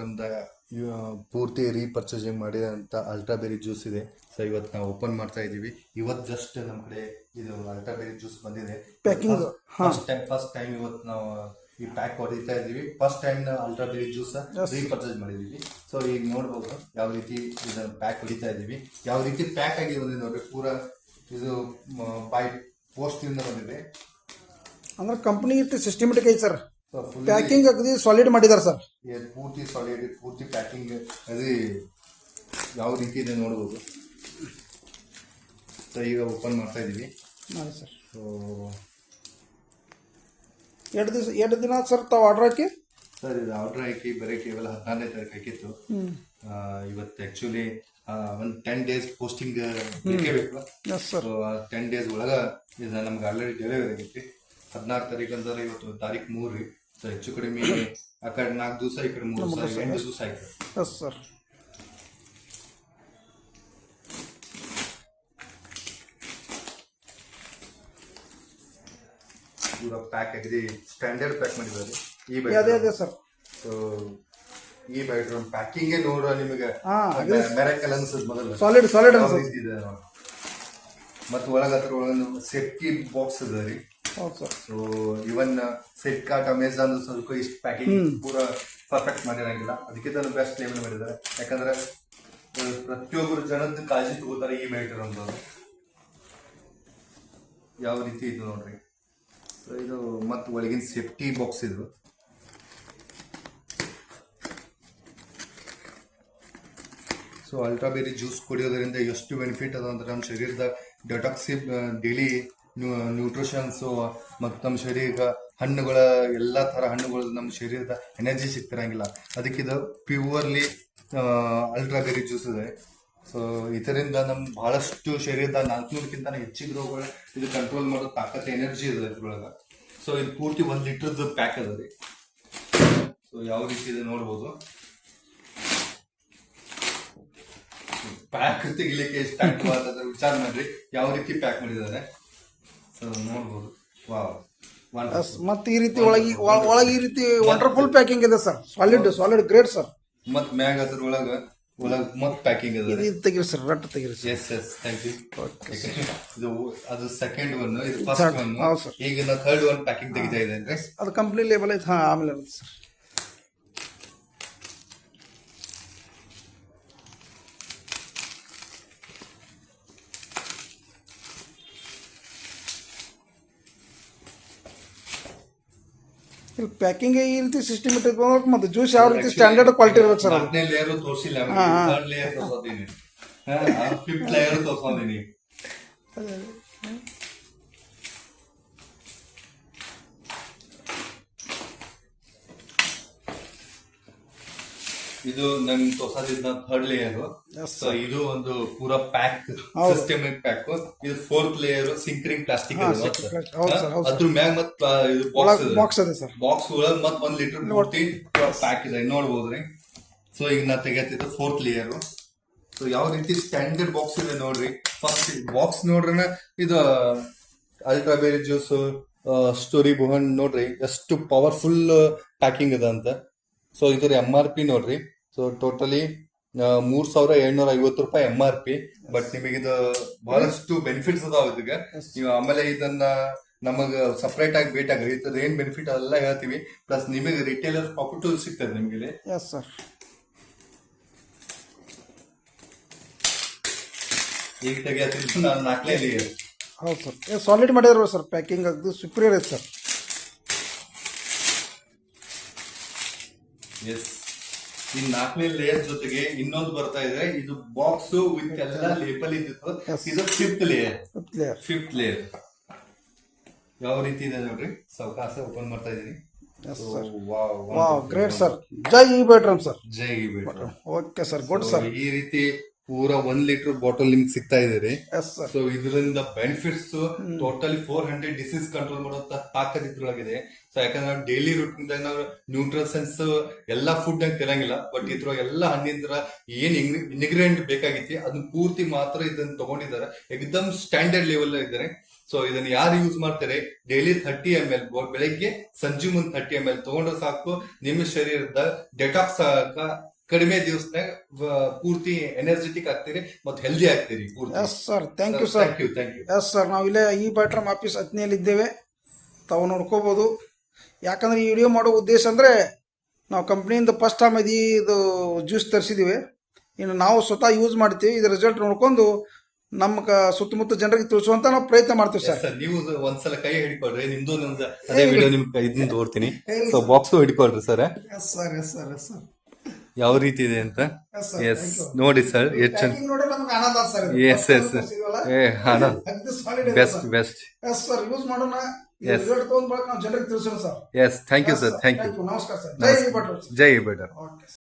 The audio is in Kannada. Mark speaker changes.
Speaker 1: ನಮ್ದ ಪೂರ್ತಿ ರೀಪರ್ಚೇಸಿಂಗ್ ಮಾಡಿದಂತ ಅಲ್ಟ್ರಾಬೆರಿ ಜ್ಯೂಸ್ ಇದೆ. ಸೊ ಇವತ್ತು ನಾವು ಓಪನ್ ಮಾಡ್ತಾ ಇದೀವಿ. ಇವತ್ತು ಜಸ್ಟ್ ನಮ್ಮ ಕಡೆ ಇದು ಅಲ್ಟ್ರಾಬೆರಿ ಜ್ಯೂಸ್ ಬಂದಿದೆ.
Speaker 2: ಪ್ಯಾಕಿಂಗ್
Speaker 1: ಫಸ್ಟ್ ಟೈಮ್ ಇವತ್ತು ನಾವು ಈ ಪ್ಯಾಕ್ ಹೊಡಿತಾ ಇದೀವಿ. ಫಸ್ಟ್ ಟೈಮ್ ಅಲ್ಟ್ರಾಬೆರಿ ಜ್ಯೂಸ್ ರೀಪರ್ಚೇಸ್ ಮಾಡಿದೀವಿ. ಸೊ ಈಗ ನೋಡ್ಬೋದು ಯಾವ ರೀತಿ ಇದನ್ನ ಪ್ಯಾಕ್ ಹೊಡಿತಾ ಇದೀವಿ, ಯಾವ ರೀತಿ ಪ್ಯಾಕ್ ಆಗಿ ಬಂದಿದೆ ನೋಡ್ರಿ. ಪೂರಾ ಇದು ಬೈ ಪೋಸ್ಟ್ ಇಂದ ಬಂದಿದೆ.
Speaker 2: ಅಂದ್ರೆ ಕಂಪನಿ ಸಿಸ್ಟಮೆಟಿಕ್ ಐತಿ ಸರ್. ಪ್ಯಾಕಿಂಗ್ ಅಗದಿ ಸಾಲಿಡ್ ಮಾಡಿದಾರೆ ಸರ್.
Speaker 1: ಪೂರ್ತಿ ಸಾಲಿಡ್, ಪೂರ್ತಿ ಪ್ಯಾಕಿಂಗ್ ಅದೇ ಯಾವ ರೀತಿ ಇದೆ ನೋಡ್ಬೋದು. ಸೊ ಈಗ ಓಪನ್ ಮಾಡ್ತಾ ಇದೀವಿ
Speaker 2: ಸರ್.
Speaker 1: ಸೊ
Speaker 2: ಎರಡು ದಿನ ಸರ್ ತಾವು ಆರ್ಡರ್ ಹಾಕಿ
Speaker 1: ಸರ್ ಇದು ಆರ್ಡರ್ ಹಾಕಿ ಬರೀ ಕೇವಲ 14ನೇ ತಾರೀಕು ಹಾಕಿತ್ತು. ಇವತ್ತು ಆಕ್ಚುಲಿ ಒಂದು 10 days ಪೋಸ್ಟಿಂಗ್ ಬೇಕೇ ಬೇಕು. ಸೊ 10 days ಒಳಗ ಇದು ನಮ್ಗೆ ಆಲ್ರೆಡಿ ಡೆಲಿವರಿ ಆಗೈತಿ. 16 ತಾರೀಕು ಅಂದ್ರೆ ಇವತ್ತು ತಾರೀಕು 3 ರೀ. ಸೊ ಹೆಚ್ಚು ಕಡಿಮೆ ಆ ಕಡೆ 4 ದಿವಸ, ಈ ಕಡೆ 3 ದಿವಸ, 8 ದಿವಸ ಆಯ್ತು.
Speaker 2: Yes sir.
Speaker 1: ಪೂರ ಪ್ಯಾಕ್ ಆಗಿದೆ, ಸ್ಟ್ಯಾಂಡರ್ಡ್ ಪ್ಯಾಕ್ ಮಾಡಿದ್ದಾರೆ
Speaker 2: ಅದೇ ಸರ್.
Speaker 1: ಸೊ ಈ ಬೆಡ್ರೂಮ್ ಪ್ಯಾಕಿಂಗ್ ನೋಡ್ರ ನಿಮಗೆ ಮೆರಕಲ್ ಅನ್ಸುತ್ತೆ. ಮೊದಲು
Speaker 2: ಸಾಲಿಡ್
Speaker 1: ಇದೆ ಮತ್ತು ಒಳಗ ಅದ್ರ ಒಳಗ ಸೇಫ್ಟಿ ಬಾಕ್ಸ್ ಇದೆ ರೀ. ಸೊ ಇವನ್ ಫ್ಲಿಪ್ಕಾರ್ಟ್, ಅಮೆಝಾನ್ ಸ್ವಲ್ಪ ಇಷ್ಟು ಪ್ಯಾಕಿಂಗ್ ಪೂರ ಪರ್ಫೆಕ್ಟ್ ಮಾಡಿರಂಗಿಲ್ಲ. ಅದಕ್ಕಿಂತ ಬೆಸ್ಟ್ ಲೆವೆಲ್ ಮಾಡಿದ್ದಾರೆ. ಯಾಕಂದ್ರೆ ಪ್ರತಿಯೊಬ್ಬರು ಜನದ ಕಾಳಜಿ ತಗೋತಾರೆ ಈ ಬೆಡ್ರೂಮ್ ಅಂತ. ಯಾವ ರೀತಿ ಇದು ನೋಡ್ರಿ. ಸೊ ಇದು ಮತ್ತು ಒಳಗಿನ ಸೇಫ್ಟಿ ಬಾಕ್ಸ್ ಇದು. ಸೊ ಅಲ್ಟ್ರಾಬೆರಿ ಜ್ಯೂಸ್ ಕುಡಿಯೋದ್ರಿಂದ ಎಷ್ಟು ಬೆನಿಫಿಟ್ ಅದ ಅಂದ್ರೆ ನಮ್ಮ ಶರೀರದ ಡೆಟಾಕ್ಸಿ, ಡೈಲಿ ನ್ಯೂಟ್ರಿಷನ್ಸ್ ಮತ್ತು ನಮ್ಮ ಶರೀರ ಹಣ್ಣುಗಳ ಎಲ್ಲಾ ತರ ಹಣ್ಣುಗಳು ನಮ್ಮ ಶರೀರದ ಎನರ್ಜಿ ಸಿಗ್ತಿರಂಗಿಲ್ಲ. ಅದಕ್ಕಿದು ಪ್ಯೂರ್ಲಿ ಅಲ್ಟ್ರಾಬೆರಿ ಜ್ಯೂಸ್ ಇದೆ. ಸೊ ಇದರಿಂದ ನಮ್ ಬಹಳಷ್ಟು ಶರೀರದ 400ಕ್ಕಿಂತ ಹೆಚ್ಚಿನ ರೋಗಗಳು ಇದು ಕಂಟ್ರೋಲ್ ಮಾಡೋ ತಾಕತ್, ಎನರ್ಜಿ ಇದೆ ಇದ್ರೊಳಗ. ಸೊ ಇದು ಪೂರ್ತಿ 1 ಲೀಟರ್ದು ಪ್ಯಾಕ್ ಅದ ರೀ. ಸೊ ಯಾವ ರೀತಿ ಇದೆ ನೋಡ್ಬೋದು. ಪ್ಯಾಕ್ ತೆಗಿಲಿಕ್ಕೆ ಎಷ್ಟು ಪ್ಯಾಕ್ ಮಾಡ್ತಾರೆ ವಿಚಾರ ಮಾಡ್ರಿ, ಯಾವ ರೀತಿ ಪ್ಯಾಕ್ ಮಾಡಿದ್ದಾರೆ. ಸೊ ನೋಡ್ಬೋದು. ವಾವ್.
Speaker 2: ಮತ್ತೆ ಈ ರೀತಿ ಒಳಗೆ ಈ ರೀತಿ ವಂಡರ್ಫುಲ್ ಪ್ಯಾಕಿಂಗ್ ಇದೆ ಸರ್. Solid great sir.
Speaker 1: ಮತ್ ಮ್ಯಾಗ ಅದ್ರ ಒಳಗ ಮತ್ ಪ್ಯಾಕಿಂಗ್ ಇದೆ.
Speaker 2: ತೆಗಿರಿ ಸರ್, ರಟ್ ತೆಗಿರಿ ಸರ್.
Speaker 1: Yes thank you. ಇದು ಅದು ಸೆಕೆಂಡ್ ಒನ್, ಇದು ಫಸ್ಟ್ ಒನ್. ಈಗ ನಾ ಥರ್ಡ್ ಒನ್ ಪ್ಯಾಕಿಂಗ್ ತೆಗಿತಾ ಇದೆ.
Speaker 2: ಅದು ಕಂಪ್ನಿ ಲೇಬಲ್ ಐತೆ. ಆಮೇಲೆ ಸರ್ ಪ್ಯಾಕಿಂಗ್ ಈ ರೀತಿ ಸಿಸ್ಟಮೆಟಿಕ್ ಮತ್ತೆ ಜ್ಯೂಸ್ ಯಾವ ರೀತಿ ಸ್ಟ್ಯಾಂಡರ್ಡ್ ಕ್ವಾಲಿಟಿ ಇರ್ಬೇಕು ಸರ್.
Speaker 1: 4ನೇ ಲೇಯರ್ ತೋರಿಸಿಲ್ಲ, 3rd ಲೇಯರ್ ತೋರಿಸೋದೀನಿ, 5th ಲೇಯರ್ ತೋರಿಸೋದೀನಿ. ಇದು ನನ್ ತೋರ್ಸೋದಿದ್ದ 3rd ಲೇಯರ್. ಸೊ ಇದು ಒಂದು ಪೂರಾ ಪ್ಯಾಕ್, ಸಿಸ್ಟಮಿಕ್ ಪ್ಯಾಕ್. ಇದು 4th ಲೇಯರ್ ಸಿಂಕ್ರಿಂಗ್ ಪ್ಲಾಸ್ಟಿಕ್. ಅದ್ರ ಮ್ಯಾಗ ಮತ್ ಇದು
Speaker 2: ಬಾಕ್ಸ್ ಇದೆ ಸರ್.
Speaker 1: ಬಾಕ್ಸ್ ಒಳಗ ಮತ್ 1 ಲೀಟರ್ ಪೂರ್ತಿ ಪ್ಯಾಕ್ ಇದೆ ನೋಡ್ಬೋದ್ರಿ. ಸೊ ಈಗ ನಾ ತೆಗೆತಿದ್ದು 4th ಲೇಯರ್. ಸೊ ಯಾವ ರೀತಿ ಸ್ಟ್ಯಾಂಡರ್ಡ್ ಬಾಕ್ಸ್ ಇದೆ ನೋಡ್ರಿ. ಫಸ್ಟ್ ಬಾಕ್ಸ್ ನೋಡ್ರನ ಇದು ಅಲ್ಟ್ರಾಬೆರಿ ಜ್ಯೂಸ್ ಸ್ಟೋರಿ ಬೋಹನ್ ನೋಡ್ರಿ ಎಷ್ಟು ಪವರ್ಫುಲ್ ಪ್ಯಾಕಿಂಗ್ ಇದೆ ಅಂತ. ಸೊ ಇದ್ರ MRP ನೋಡ್ರಿ. ಸೊ ಟೋಟಲಿ 3,750 ರೂಪಾಯಿ MRP. ಬಟ್ ನಿಮಗಿದು ಬಹಳಷ್ಟು ಬೆನಿಫಿಟ್ಸ್ ಅದಾವ ಇದಕ್ಕೆ. ನೀವು ಆಮೇಲೆ ಇದನ್ನ ನಮಗ ಸಪರೇಟ್ ಆಗಿ ಬೇಕಾಗ್ರಿ. ಇದ್ರ ಏನ್ ಬೆನಿಫಿಟ್ ಎಲ್ಲ ಹೇಳ್ತೀವಿ. ಪ್ಲಸ್ ನಿಮಗೆ ರಿಟೇಲರ್ ಪ್ರಾಫಿಟ್ ಸಿಗ್ತದೆ ನಿಮ್ಗೆ. ಈಗ ತೆಗಿಯತ್ತಿದ್ದು ನಾನು 4ನೇ ಲೇಯರ್.
Speaker 2: ಹೌದು ಸರ್, ಸಾಲಿಡ್ ಮಾಡಿದ್ರು ಸರ್. ಪ್ಯಾಕಿಂಗ್ ಅದು ಸುಪೀರಿಯರ್ ಐತೆ ಸರ್.
Speaker 1: ಎಸ್, ಈ 4ನೇ ಲೇಯರ್ ಜೊತೆಗೆ ಇನ್ನೊಂದು ಬರ್ತಾ ಇದೆ. ಇದು ಬಾಕ್ಸ್ ವಿತ್ ಎಲ್ಲ ಲೇಬಲ್ ಇದ್ದಿತ್ತು. ಇದು 5th ಲೇಯರ್. ಯಾವ ರೀತಿ ಇದೆ ನೋಡ್ರಿ. ಸಾವಕಾಶ ಓಪನ್ ಮಾಡ್ತಾ ಇದೀನಿ.
Speaker 2: Great sir. ಜೈ ಈ ಬೆಡ್ರೂಮ್ ಸರ್.
Speaker 1: ಜೈ ಈ bedroom.
Speaker 2: Okay sir, good sir.
Speaker 1: ಈ ರೀತಿ ಪೂರಾ 1 ಲೀಟರ್ ಬಾಟಲ್ ನಿಮ್ಗೆ ಸಿಗ್ತಾ ಇದೆ. ಸೊ ಇದರಿಂದ ಬೆನಿಫಿಟ್ಸ್ ಟೋಟಲಿ 400 ಡಿಸೀಸ್ ಕಂಟ್ರೋಲ್ ಮಾಡೋ ತಾಕತ್ ಇದ್ರೊಳಗಿದೆ. ಸೊ ಯಾಕಂದ್ರೆ ನಾವು ಡೈಲಿ ರೂಟೀನ್ ನಾವು ನ್ಯೂಟ್ರಿಷನ್ಸ್ ಎಲ್ಲಾ ಫುಡ್ ಅಂತ ತಿನ್ನಂಗಿಲ್ಲ. ಬಟ್ ಇದ್ರೊಳಗೆ ಎಲ್ಲ ಹಣ್ಣಿಂದ ಏನ್ ಇಂಗ್ರೀಡಿಯೆಂಟ್ ಬೇಕಾಗಿತ್ತು ಅದನ್ನ ಪೂರ್ತಿ ಮಾತ್ರ ಇದನ್ನ ತಗೊಂಡಿದ್ದಾರೆ. ಎಕ್ದಮ್ ಸ್ಟ್ಯಾಂಡರ್ಡ್ ಲೆವೆಲ್ ಇದ್ದಾರೆ. ಸೊ ಇದನ್ನ ಯಾರು ಯೂಸ್ ಮಾಡ್ತಾರೆ ಡೈಲಿ 30 ml ಬೆಳಗ್ಗೆ ಸಂಜೆ ಮುಂದೆ 30 ml ತಗೊಂಡ್ರೆ ಸಾಕು. ನಿಮ್ಮ ಶರೀರದ ಡೆಟಾಕ್ಸ್ ಕಡಿಮೆ ದಿವಸನಾಗ ಪೂರ್ತಿ ಎನರ್ಜೆಟಿಕ್ ಆಗ್ತೀರಿ ಮತ್ತು ಹೆಲ್ದಿ ಆಗ್ತೀರಿ ಪೂರ್ತಿ.
Speaker 2: Yes sir, thank you sir.
Speaker 1: Thank you.
Speaker 2: Yes sir, ನಾವು ಇಲ್ಲೇ ಈ ಬ್ಯಾಟ್ರಮ್ ಆಫೀಸ್ ಹತ್ತನೆಯಲ್ಲಿದ್ದೇವೆ, ತಾವು ನೋಡ್ಕೋಬೋದು. ಯಾಕಂದ್ರೆ ಈ ವಿಡಿಯೋ ಮಾಡೋ ಉದ್ದೇಶ ಅಂದರೆ ನಾವು ಕಂಪ್ನಿಯಿಂದ ಫಸ್ಟ್ ಟೈಮ್ ಇದು ಜ್ಯೂಸ್ ತರಿಸಿದ್ದೀವಿ. ಇನ್ನು ನಾವು ಸ್ವತಃ ಯೂಸ್ ಮಾಡ್ತೀವಿ. ಇದ್ರ ರಿಸಲ್ಟ್ ನೋಡ್ಕೊಂಡು ನಮ್ಮ ಸುತ್ತಮುತ್ತ ಜನರಿಗೆ ತಿಳಿಸುವಂತ ನಾವು ಪ್ರಯತ್ನ ಮಾಡ್ತೀವಿ ಸರ್.
Speaker 1: ನೀವು ಒಂದ್ಸಲ ಕೈ ಹಿಡ್ಕೊಳ್ರಿ, ನಿಮ್ದು ಅದೇ ವಿಡಿಯೋ ನಿಮ್ಗೆ ಇದನ್ನ ತೋರ್ತೀನಿ. ಸೊ ಬಾಕ್ಸ್ ಹಿಡ್ಕೊಳ್ರಿ sir.
Speaker 2: Yes sir, yes sir, yes sir.
Speaker 1: ಯಾವ ರೀತಿ ಇದೆ ಅಂತ. ಎಸ್ ನೋಡಿ ಸರ್, ಎಷ್ಟು
Speaker 2: ನೋಡಿ ನಮ್ಗೆ ಆನಂದ sir.
Speaker 1: Yes yes Anand, best best.
Speaker 2: Yes sir, use ಮಾಡೋಣ. ರಿಸಲ್ಟ್ ತಗೊಂಡ್ ಬಳಕ ನಾವು ಜನರಿಗೆ ತಿಳಿಸೋಣ sir.
Speaker 1: Yes, thank you sir, thank you.
Speaker 2: ನಮಸ್ಕಾರ ಸರ್. ಜೈ ಭಟ್ರು.
Speaker 1: ಜೈ ಭಟ್ರು.
Speaker 2: ಓಕೆ.